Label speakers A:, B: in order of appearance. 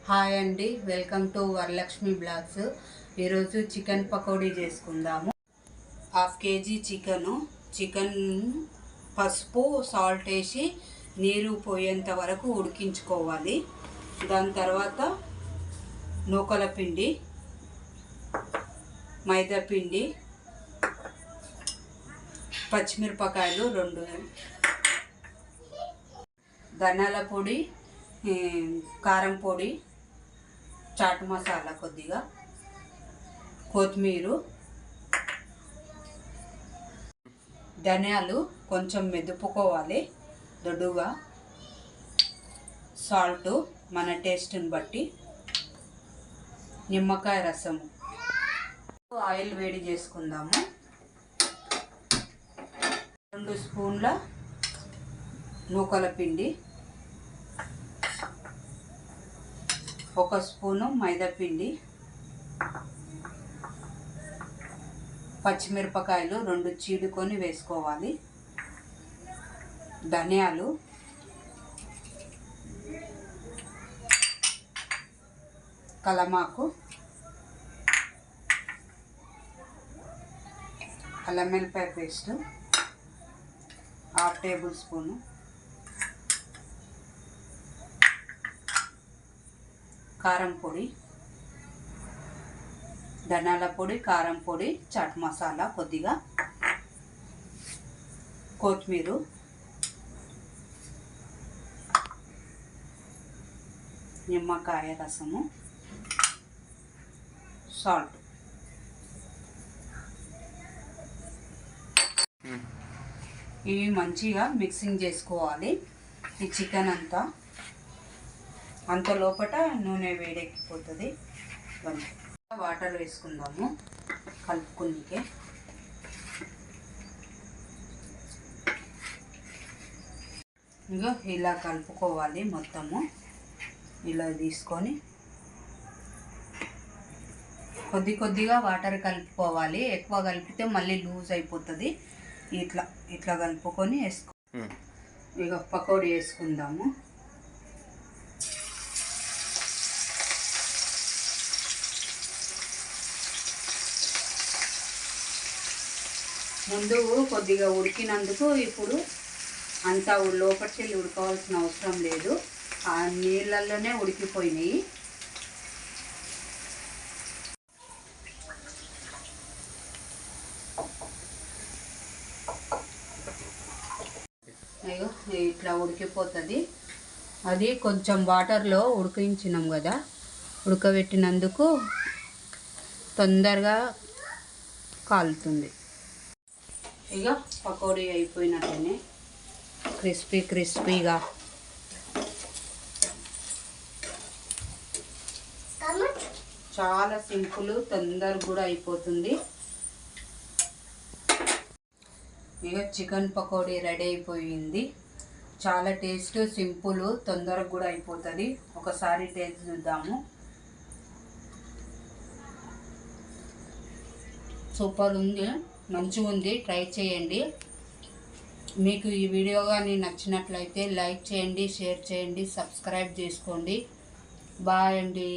A: Hi అండి, welcome to Varalakshmi blogs. ఈరోజు chicken pakodi చేసుకుందాము. హాఫ్ కేజీ చికెన్ పసుపు సాల్ట్ వేసి నీరు పోయేంత వరకు ఉడికించుకోవాలి. దాని తర్వాత నూకల పిండి, మైదా పిండి, పచ్చిమిరపకాయలు 2, ధనియాల పొడి, కారం పొడి, చాట్ మసాలా కొద్దిగా, కొత్తిమీర, ధనియాలు కొంచెం మెదుపుకోవాలి దొడ్డుగా, సాల్ట్ మన టేస్ట్ని బట్టి, నిమ్మకాయ రసము. ఆయిల్ వేడి చేసుకుందాము. 2 స్పూన్ల నూకల పిండి, 1 స్పూను మైదా పిండి, పచ్చిమిరపకాయలు 2 చీడుకొని వేసుకోవాలి, ధనియాలు, కలమాకు, అల్లం వెల్లిపాయ పేస్ట్ 1/2 టేబుల్ స్పూను, కారం పొడి, ధనియాల పొడి, కారం పొడి, చాట్ మసాలా కొద్దిగా, కొత్తిమీర, నిమ్మకాయ రసము, సాల్ట్. ఇవి మంచిగా మిక్సింగ్ చేసుకోవాలి. ఈ చికెన్ అంత లోపల నూనె వేడెక్కిపోతుంది. వాటర్ వేసుకుందాము కలుపుకునికే. ఇంకా ఇలా కలుపుకోవాలి మొత్తము. ఇలా తీసుకొని కొద్దిగా వాటర్ కలుపుకోవాలి. ఎక్కువ కలిపితే మళ్ళీ లూజ్ అయిపోతుంది. ఇట్లా కలుపుకొని ఇక పకోడీ వేసుకుందాము. ముందు కొద్దిగా ఉడికినందుకు ఇప్పుడు అంతా లోపలికి వెళ్ళి ఉడకవలసిన అవసరం లేదు. ఆ నీళ్ళల్లోనే ఉడికిపోయినాయి. అయ్యో ఇట్లా ఉడికిపోతుంది. అది కొంచెం వాటర్లో ఉడికించినాం కదా, ఉడకబెట్టినందుకు తొందరగా కాలుతుంది. ఇక పకోడీ అయిపోయినట్టేనే క్రిస్పీగా. చాలా సింపుల్, తొందరగా కూడా అయిపోతుంది. ఇక చికెన్ పకోడీ రెడీ అయిపోయింది. చాలా టేస్ట్, సింపుల్, తొందరగా కూడా అయిపోతుంది. ఒకసారి టేస్ట్ చూద్దాము. సూపర్ ఉంది, మంచిగా ఉంది. ట్రై చేయండి. మీకు ఈ వీడియో కానీ నచ్చినట్లయితే లైక్ చేయండి, షేర్ చేయండి, సబ్స్క్రైబ్ చేసుకోండి. బాయ్ అండి.